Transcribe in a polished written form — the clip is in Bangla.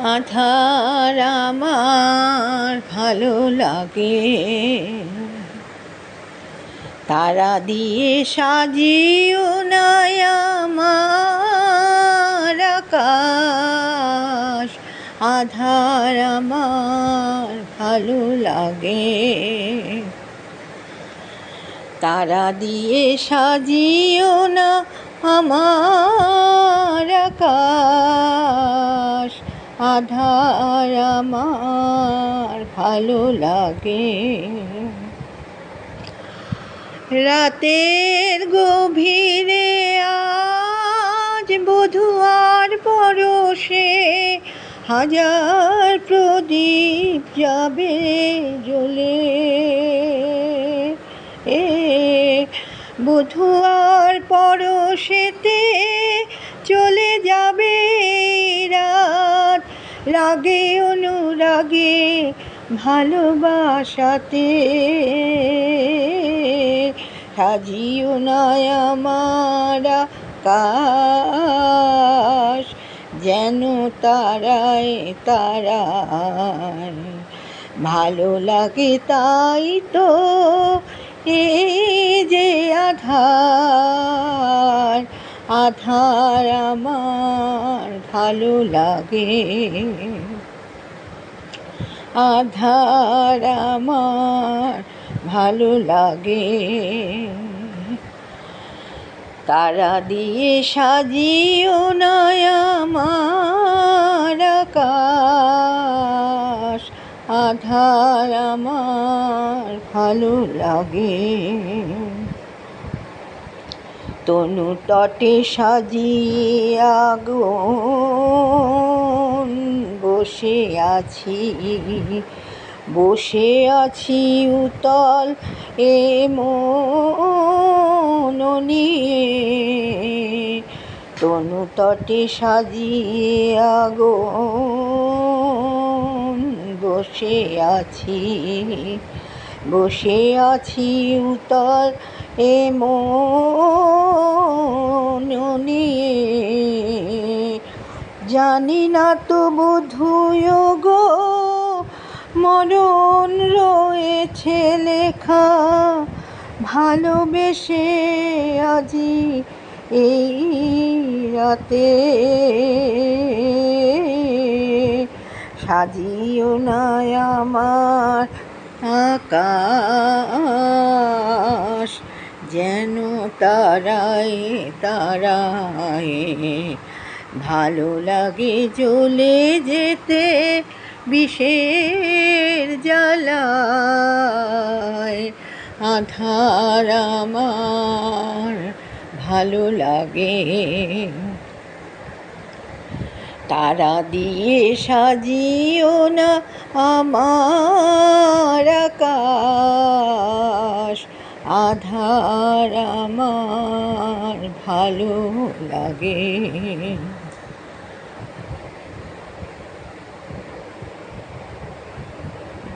আধার আমার ভালো লাগে, তারা দিয়ে সাজিও না আমার আকাশ। আধার আমার ভালো লাগে, তারা দিয়ে সাজিও না আমার আকাশ। আধার আমার ভালো লাগে, রাতের গভীরে আজ বধূয়ার পরশে হাজার প্রদীপ যাবে জ্বলে। বধূয়ার পরশেতে চলে যাবে রাত, রাগে অনুরাগে ভালোবাসাতে। সাজিও না আমার আকাশ, যেন তারায় তারায়। ভালো লাগে তাই তো এই যে আধার। আধার আমার ভালো লাগে, আধার আমার ভালো লাগে, তারা দিয়ে সাজিও না আমার আকাশ। আধার আমার ভালো লাগে, তনু তটে সাজিয়ে আগুন বসে আছি, বসে আছি উতল এ মন নিয়ে। তনু তটে সাজিয়ে আগুন বসে আছি, বসে আছি উতল এ মন নিয়ে। জানি না তো বধূয় গো মরণ রয়েছে লেখা, ভালোবেসে আজি এই রাতে। সাজিও না আমার আকাশ, যেন তারায় তারায়। ভালো লাগে জ্বলে যেতে বিষের জ্বালায়। আধার আমার ভালো লাগে, তারা দিয়ে সাজিও না আমার আকাশ। আধার আমার ভালো লাগে।